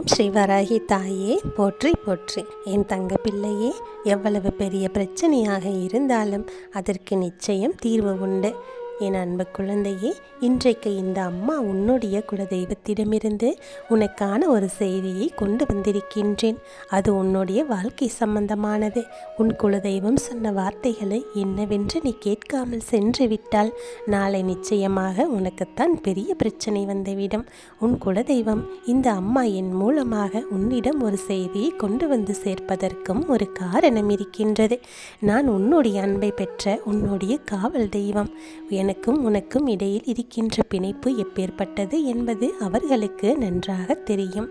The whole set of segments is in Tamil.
ஓம் ஸ்ரீ வராகி தாயே போற்றி போற்றி. என் தங்க பிள்ளையே, எவ்வளவு பெரிய பிரச்சனையாக இருந்தாலும் அதற்கு நிச்சயம் தீர்வு உண்டு. என் அன்பு குழந்தையே, இன்றைக்கு இந்த அம்மா உன்னுடைய குலதெய்வத்திடமிருந்து உனக்கான ஒரு செய்தியை கொண்டு வந்திருக்கின்றேன். அது உன்னுடைய வாழ்க்கை சம்பந்தமானது. உன் குலதெய்வம் சொன்ன வார்த்தைகளை என்னவென்று நீ கேட்காமல் சென்று விட்டால் நாளை நிச்சயமாக உனக்குத்தான் பெரிய பிரச்சனை வந்துவிடும். உன் குலதெய்வம் இந்த அம்மா என் மூலமாக உன்னிடம் ஒரு செய்தியை கொண்டு வந்து சேர்ப்பதற்கும் ஒரு காரணம் இருக்கின்றது. நான் உன்னுடைய அன்பை பெற்ற உன்னுடைய காவல் தெய்வம். எனக்கும் உனக்கும் இடையில் இருக்கின்ற பிணைப்பு எப்பேற்பட்டது என்பது அவர்களுக்கு நன்றாக தெரியும்.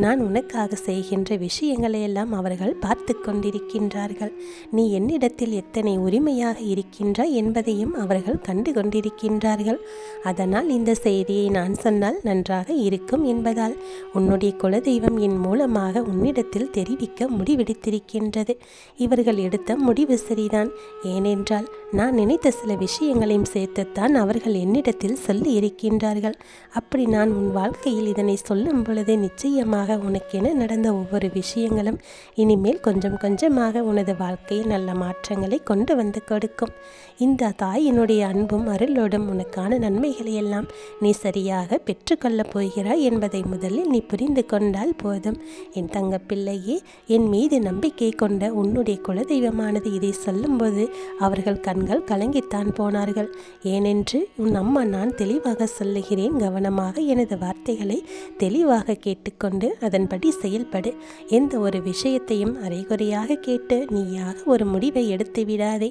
நான் உனக்காக செய்கின்ற விஷயங்களை எல்லாம் அவர்கள் பார்த்து கொண்டிருக்கின்றார்கள். நீ என்னிடத்தில் எத்தனை உரிமையாக இருக்கின்றாய் என்பதையும் அவர்கள் கண்டு கொண்டிருக்கின்றார்கள். அதனால் இந்த செய்தியை நான் சொன்னால் நன்றாக இருக்கும் என்பதால் உன்னுடைய குலதெய்வம் என் மூலமாக உன்னிடத்தில் தெரிவிக்க முடிவெடுத்திருக்கின்றது. இவர்கள் எடுத்த முடிவு சரிதான். ஏனென்றால் நான் நினைத்த சில விஷயங்களையும் சேர்த்துத்தான் அவர்கள் என்னிடத்தில் சொல்லி இருக்கின்றார்கள். அப்படி நான் உன் வாழ்க்கையில் இதனை சொல்லும் பொழுது நிச்சயமாக உனக்கென நடந்த ஒவ்வொரு விஷயங்களும் இனிமேல் கொஞ்சம் கொஞ்சமாக உனது வாழ்க்கையில் நல்ல மாற்றங்களை கொண்டு வந்து கொடுக்கும். இந்த தாயினுடைய அன்பும் அருளோடும் உனக்கான நன்மைகளை எல்லாம் நீ சரியாக பெற்றுக்கொள்ளப் போகிறாய் என்பதை முதலில் நீ புரிந்து கொண்டால் போதும். என் தங்க பிள்ளையே, என் மீது நம்பிக்கை கொண்ட உன்னுடைய குலதெய்வமானது இதை சொல்லும்போது அவர்கள் கண்கள் கலங்கித்தான் போனார்கள். ஏனென்று உன் அம்மா நான் தெளிவாக சொல்லுகிறேன், கவனமாக எனது வார்த்தைகளை தெளிவாக கேட்டுக்கொண்டு அதன்படி செயல்படு. எந்த ஒரு விஷயத்தையும் அரைகுறையாக கேட்டு நீயாக ஒரு முடிவை எடுத்து விடாதே.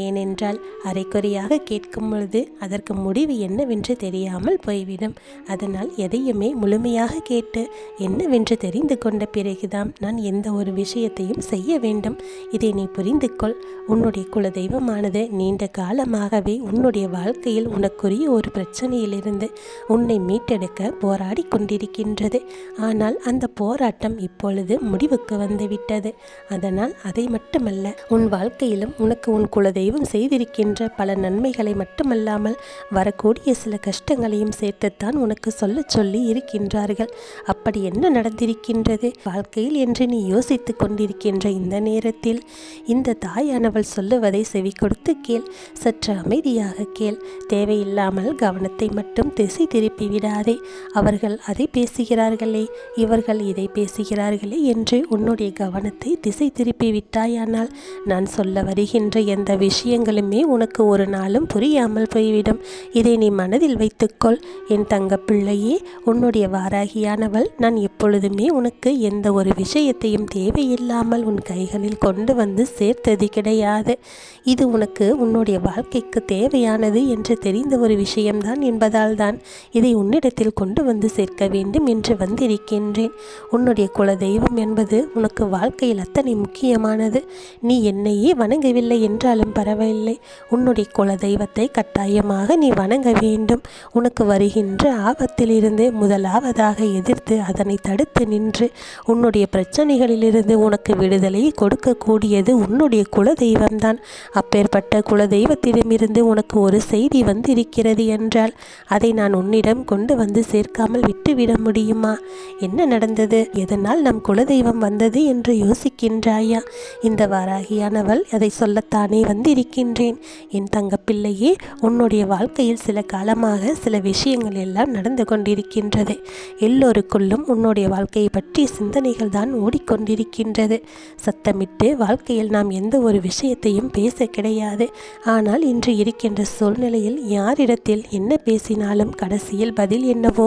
ஏனென்றால் அரைகுறையாக கேட்கும் பொழுது அதற்கு முடிவு என்னவென்று தெரியாமல் போய்விடும். அதனால் எதையுமே முழுமையாக கேட்டு என்னவென்று தெரிந்து கொண்ட பிறகுதான் நான் எந்த ஒரு விஷயத்தையும் செய்ய வேண்டும். இதை நீ புரிந்து கொள். உன்னுடைய குலதெய்வமானது நீண்ட காலமாகவே உன்னுடைய வாழ்க்கையில் உனக்குரிய ஒரு பிரச்சனையிலிருந்து உன்னை மீட்டெடுக்க போராடி கொண்டிருக்கின்றது. ஆனால் அந்த போராட்டம் இப்பொழுது முடிவுக்கு வந்துவிட்டது. அதனால் அதை மட்டுமல்ல, உன் வாழ்க்கையிலும் உனக்கு உன் குலதெய்வம் செய்திருக்கின்ற பல நன்மைகளை மட்டுமல்லாமல் வரக்கூடிய சில கஷ்டங்களையும் சேர்த்துத்தான் உனக்கு சொல்லி இருக்கின்றார்கள். அப்படி என்ன நடந்திருக்கின்றது வாழ்க்கையில் என்று நீ யோசித்து கொண்டிருக்கின்ற இந்த நேரத்தில் இந்த தாயானவள் சொல்லுவதை செவி கொடுத்து கேள். சற்று அமைதியாக கேள். தேவையில்லாமல் கவனத்தை மட்டும் திசை திருப்பி விடாதே. அவர்கள் அதை பேசுகிறார்களே, இவர்கள் இதை பேசுகிறார்களே என்று உன்னுடைய கவனத்தை திசை திருப்பி விட்டாயானால் நான் சொல்ல வருகின்ற எந்த விஷயங்களுமே உனக்கு ஒரு நாளும் புரியாமல் போய்விடும். இதை நீ மனதில் வைத்துக்கொள். என் தங்க பிள்ளையே, உன்னுடைய வாராகியானவள் நான் எப்பொழுதுமே உனக்கு எந்த ஒரு விஷயத்தையும் தேவையில்லாமல் உன் கைகளில் கொண்டு வந்து சேர்த்தது கிடையாது. இது உனக்கு உன்னுடைய வாழ்க்கைக்கு தேவையானது என்று தெரிந்த ஒரு விஷயம்தான் என்பதால் தான் இதை உன்னிடத்தில் கொண்டு வந்து சேர்க்க வேண்டும் என்று வந்திருக்கின்றேன். உன்னுடைய குலதெய்வம் என்பது உனக்கு வாழ்க்கையில் அத்தனை முக்கியமானது. நீ என்னையே வணங்கவில்லை என்றாலும் பரவாயில்லை, உன்னுடைய குலதெய்வத்தை கட்டாயமாக நீ வணங்க வேண்டும். உனக்கு வருகின்ற ஆபத்திலிருந்து முதலாவதாக எதிர்த்து அதனை தடுத்து நின்று உன்னுடைய பிரச்சனைகளிலிருந்து உனக்கு விடுதலை கொடுக்கக்கூடியது உன்னுடைய குலதெய்வம்தான். அப்பேற்பட்ட குலதெய்வத்திடமிருந்து உனக்கு ஒரு செய்தி வந்திருக்கிறது என்றால் அதை நான் உன்னிடம் கொண்டு வந்து சேர்க்காமல் விட்டுவிட முடியுமா? என்ன நடந்தது, எதனால் நம் குலதெய்வம் வந்தது என்று யோசிக்கின்றாயா? இந்த வாராகியானவள் அதை சொல்லத்தானே வந்திருக்கின்றேன். என் தங்க பிள்ளையே, உன்னுடைய வாழ்க்கையில் சில காலமாக சில விஷயங்கள் எல்லாம் நடந்து கொண்டிருக்கின்றது. எல்லோருக்குள்ளும் உன்னுடைய வாழ்க்கையை பற்றி சிந்தனைகள் தான் ஓடிக்கொண்டிருக்கின்றது. சத்தமிட்டு வாழ்க்கையில் நாம் எந்த ஒரு விஷயத்தையும் பேச கிடையாது. ஆனால் இன்று இருக்கின்ற சூழ்நிலையில் யாரிடத்தில் என்ன பேசினாலும் கடைசியில் பதில் என்னவோ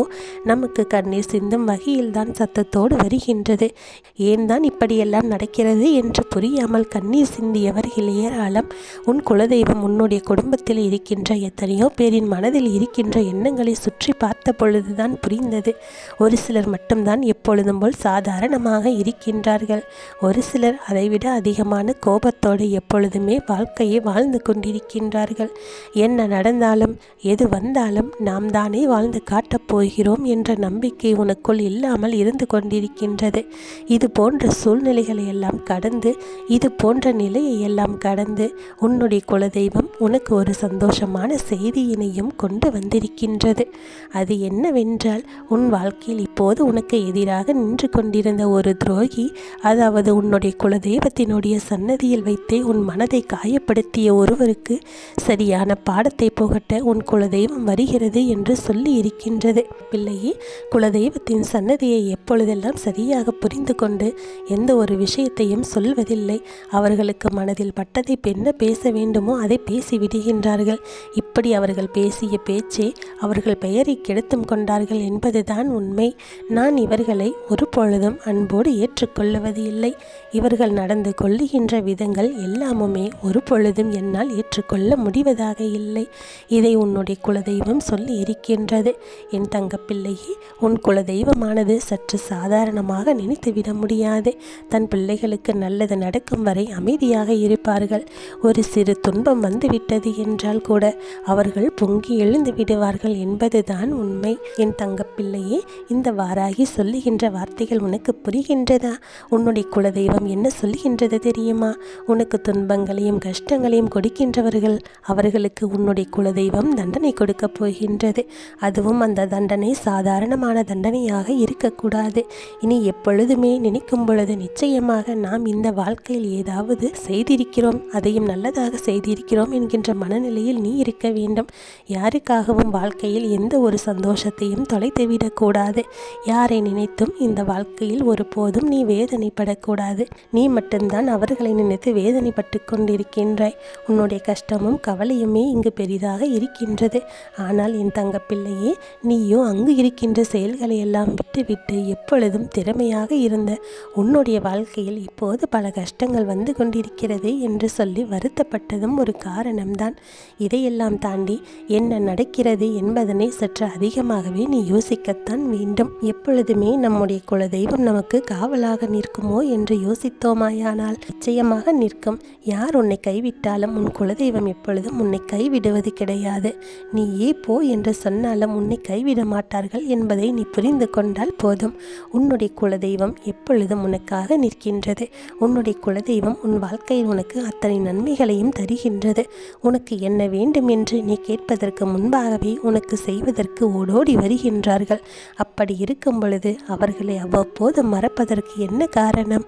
நமக்கு கண்ணீர் சிந்தும் வகையில்தான் சத்தத்தோடு வருகின்றது. ஏன் தான் இப்படியெல்லாம் நடக்கிறது என்று புரியாமல் கண்ணீர் சிந்தியவர்கள் ஏராளம். உன் குலதெய்வம் உன்னுடைய குடும்பத்தில் இருக்கின்ற எத்தனையோ பேரின் மனதில் இருக்கின்ற எண்ணங்களை சுற்றி பார்த்த பொழுதுதான் புரிந்தது. ஒரு சிலர் மட்டும்தான் எப்பொழுதும் போல் சாதாரணமாக இருக்கின்றார்கள். ஒரு சிலர் அதைவிட அதிகமான கோபத்தோடு எப்பொழுதுமே வாழ்க்கையை வாழ்ந்து கொண்டிருக்கின்றார்கள். என்ன என்ன நடந்தாலும் எது வந்தாலும் நாம் தானே வாழ்ந்து காட்டப் போகிறோம் என்ற நம்பிக்கை உனக்குள் இல்லாமல் இருந்து கொண்டிருக்கின்றது. இது போன்ற சூழ்நிலைகளை எல்லாம் கடந்து, இது போன்ற நிலையை எல்லாம் கடந்து உன்னுடைய குலதெய்வம் உனக்கு ஒரு சந்தோஷமான செய்தியினையும் கொண்டு வந்திருக்கின்றது. அது என்னவென்றால், உன் வாழ்க்கையில் இப்போது உனக்கு எதிராக நின்று கொண்டிருந்த ஒரு துரோகி, அதாவது உன்னுடைய குலதெய்வத்தினுடைய சன்னதியில் வைத்தே உன் மனதை காயப்படுத்திய ஒருவருக்கு சரியான பாடத்தை புகட்ட உன் குலதெய்வம் வருகிறது என்று சொல்லி இருக்கின்றது. பிள்ளையே, குலதெய்வத்தின் சன்னதியை எப்பொழுதெல்லாம் சரியாக புரிந்து கொண்டு எந்த ஒரு விஷயத்தையும் சொல்வதில்லை. அவர்களுக்கு மனதில் பட்டதை என்ன பேச வேண்டுமோ அதை பேசி விடுகின்றார்கள். இப்படி அவர்கள் பேசிய பேச்சே அவர்கள் பெயரை கெடுத்தும் கொண்டார்கள் என்பதுதான் உண்மை. நான் இவர்களை ஒரு பொழுதும் அன்போடு ஏற்றுக்கொள்ளுவது இல்லை. இவர்கள் நடந்து கொள்ளுகின்ற விதங்கள் எல்லாமுமே ஒரு பொழுதும் என்னால் ஏற்றுக்கொள்ள முடிவதாக இல்லை. இதை உன்னுடைய குலதெய்வம் சொல்லி இருக்கின்றது. என் தங்கப்பிள்ளையே, உன் குலதெய்வமானது சற்று சாதாரணமாக நினைத்துவிட முடியாது. தன் பிள்ளைகளுக்கு நல்லது நடக்கும் வரை அமைதியாக இருப்பார்கள். ஒரு சிறு துன்பம் வந்துவிட்டது என்றால் கூட அவர்கள் பொங்கி எழுந்து விடுவார்கள் என்பதுதான் உண்மை. என் தங்கப்பிள்ளையே, இந்த வாராகி சொல்லுகின்ற வார்த்தைகள் உனக்கு புரிகின்றதா? உன்னுடைய குலதெய்வம் என்ன சொல்லுகின்றது தெரியுமா? உனக்கு துன்பங்களையும் கஷ்டங்களையும் கொடுக்கின்றவர்கள், அவர்களுக்கு உன்னுடைய குலதெய்வம் தண்டனை கொடுக்க போகின்றது. அதுவும் அந்த தண்டனை சாதாரணமான தண்டனையாக இருக்கக்கூடாது. இனி எப்பொழுதுமே நினைக்கும் பொழுது நிச்சயமாக நாம் இந்த வாழ்க்கையில் ஏதாவது செய்திருக்கிறோம், அதையும் நல்லதாக செய்திருக்கிறோம் என்கின்ற மனநிலையில் நீ இருக்க வேண்டும். யாருக்காகவும் வாழ்க்கையில் எந்த ஒரு சந்தோஷத்தையும் தொலைத்துவிடக்கூடாது. யாரை நினைத்தும் இந்த வாழ்க்கையில் ஒருபோதும் நீ வேதனைப்படக்கூடாது. நீ மட்டும்தான் அவர்களை நினைத்து வேதனைப்பட்டு கொண்டிருக்கின்றாய். உன்னுடைய கஷ்டமும் கவலையுமே இங்கு பெரிதாக இருக்கின்றது. ஆனால் என் தங்கப்பிள்ளையே, நீயோ அங்கு இருக்கின்ற செயல்களை எல்லாம் விட்டுவிட்டு எப்பொழுதும் திறமையாக இருந்த உன்னுடைய வாழ்க்கையில் இப்போது பல கஷ்டங்கள் வந்து கொண்டிருக்கிறது என்று சொல்லி வருத்தப்பட்டதும் ஒரு காரணம்தான். இதையெல்லாம் தாண்டி என்ன நடக்கிறது என்பதனை சற்று அதிகமாகவே நீ யோசிக்கத்தான் வேண்டும். எப்பொழுதுமே நம்முடைய குலதெய்வம் நமக்கு காவலாக நிற்குமோ என்று யோசித்தோமாயானால் நிச்சயமாக நிற்கும். யார் உன்னை கைவிட்டாலும் உன் குலதெய்வம் எப்பொழுதும் உன்னை கைவிடுவது கிடையாது. நீ போ என்று சொன்னாலும் உன்னை கைவிட மாட்டார்கள் என்பதை நீ புரிந்து கொண்டால் போதும். உன்னுடைய குலதெய்வம் எப்பொழுதும் உனக்காக நிற்கின்றது. உன்னுடைய குலதெய்வம் உன் வாழ்க்கையில் உனக்கு அத்தனை நன்மைகளையும் தருகின்றது. உனக்கு என்ன வேண்டும் என்று நீ கேட்பதற்கு முன்பாகவே உனக்கு செய்வதற்கு ஓடோடி வருகின்றார்கள். அப்படி இருக்கும் பொழுது அவர்களை அவ்வப்போது மறப்பதற்கு என்ன காரணம்?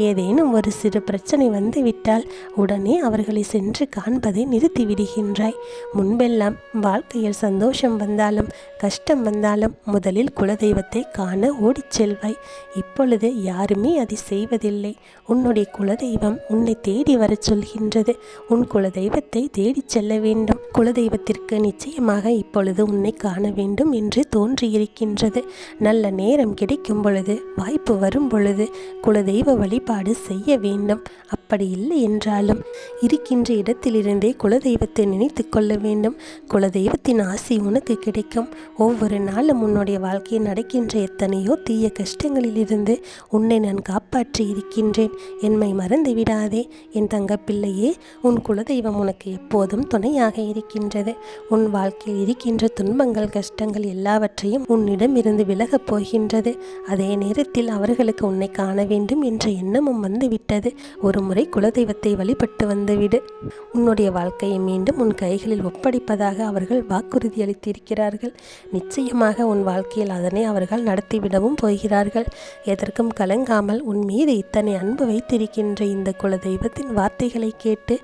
ஏதேனும் ஒரு சிறு பிரச்சனை வந்துவிட்டால் உடனே அவர்களை சென்று காண்பதை நிறுத்திவிடுகின்றாய். முன்பெல்லாம் வாழ்க்கையில் சந்தோஷம் வந்தாலும் கஷ்டம் வந்தாலும் முதலில் குலதெய்வத்தை காண ஓடிச் செல்வாய். இப்பொழுது யாருமே அதை செய்வதில்லை. உன்னுடைய குலதெய்வம் உன்னை தேடி வரச் சொல்கின்றது. உன் குலதெய்வத்தை தேடிச் செல்ல வேண்டும். குலதெய்வத்திற்கு நிச்சயமாக இப்பொழுது உன்னை காண வேண்டும் என்று தோன்றியிருக்கின்றது. நல்ல நேரம் கிடைக்கும் பொழுது, வாய்ப்பு வரும் பொழுது குலதெய்வ வழிபாடு செய்ய வேண்டும். அப்படி இல்லை என்றாலும் இருக்கின்ற இடத்திலிருந்தே குலதெய்வத்தை நினைத்து கொள்ள வேண்டும். குலதெய்வத்தின் ஆசி உனக்கு கிடைக்கும். ஒவ்வொரு நாளும் உன்னுடைய வாழ்க்கையில் நடக்கின்ற எத்தனையோ தீய கஷ்டங்களிலிருந்து உன்னை நான் காப்பாற்றி இருக்கின்றேன். என்னை மறந்து விடாதே என் தங்கப்பிள்ளையே. உன் குலதெய்வம் உனக்கு எப்போதும் துணையாக இருக்கின்றது. உன் வாழ்க்கையில் இருக்கின்ற துன்பங்கள் கஷ்டங்கள் எல்லாவற்றையும் உன்னிடம் இருந்து விலகப் போகின்றது. அதே நேரத்தில் அவர்களுக்கு உன்னை காண வேண்டும் என்ற எண்ணமும் வந்துவிட்டது. ஒரு முறை குலதெய்வத்தை வழிபட்டு வந்துவிடு. உன்னுடைய வாழ்க்கையை மீண்டும் உன் கைகளில் ஒப்படைப்பதாக அவர்கள் வாக்குறுதி அளித்திருக்கிறார்கள். நிச்சயமாக உன் வாழ்க்கையில் அதனை அவர்கள் நடத்திவிடவும் போகிறார்கள். எதற்கும் கலங்காமல் உன் மீது இத்தனை அன்பு வைத்திருக்கின்ற இந்த குலதெய்வத்தின் வார்த்தைகளை கேட்டு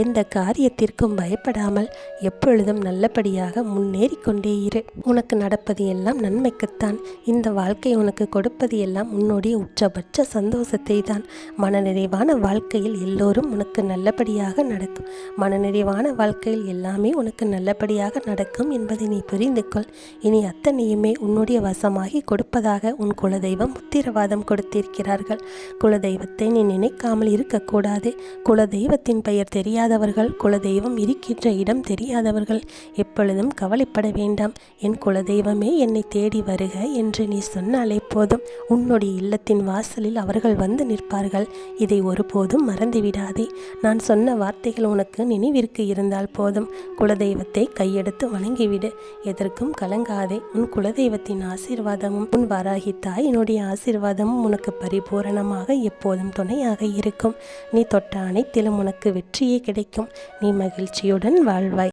எந்த காரியத்திற்கும் பயப்படாமல் எப்பொழுதும் நல்லபடியாக முன்னேறி கொண்டே இரு. உனக்கு நடப்பது எல்லாம் நன்மைக்குத்தான். இந்த வாழ்க்கை உனக்கு கொடுப்பது எல்லாம் உன்னுடைய உச்சபட்ச சந்தோஷத்தை தான். மனநிறைவான வாழ்க்கையில் எல்லோரும் உனக்கு நல்லபடியாக நடக்கும். மனநிறைவான வாழ்க்கையில் எல்லாமே உனக்கு நல்லபடியாக நடக்கும் என்பதை நீ புரிந்து கொள். இனி அத்தனையுமே உன்னுடைய வசமாகி கொடுப்பதாக உன் குலதெய்வம் உத்திரவாதம் கொடுத்திருக்கிறார்கள். குலதெய்வத்தை நீ நினைக்காமல் இருக்கக்கூடாது. குலதெய்வத்தின் பெயர் தெரியாதவர்கள் குலதெய்வம் இருக்கின்ற இடம் தெரியாதவர்கள். எப்பொழுதும் கவலைப்பட வேண்டாம். என் குலதெய்வமே என்னை தேடி வருக என்று நீ சொன்னாலே போதும். உன்னுடைய இல்லத்தின் வாசலில் அவர்கள் வந்து நிற்பார்கள். இதை ஒருபோதும் மறந்துவிடாதே. நான் சொன்ன வார்த்தைகள் உனக்கு நினைவிற்கு இருந்தால் போதும். குலதெய்வத்தை கையெடுத்து வணங்கிவிடு. எதற்கும் கலங்காதே. உன் குலதெய்வத்தின் ஆசீர்வாதமும் உன் வராகி தாயினுடைய ஆசீர்வாதமும் உனக்கு பரிபூரணமாக எப்போதும் துணையாக இருக்கும். நீ தொட்ட அனைத்திலும் உனக்கு வெற்றியே கிடைக்கும். நீ மகிழ்ச்சியுடன் வாழ்வாய்.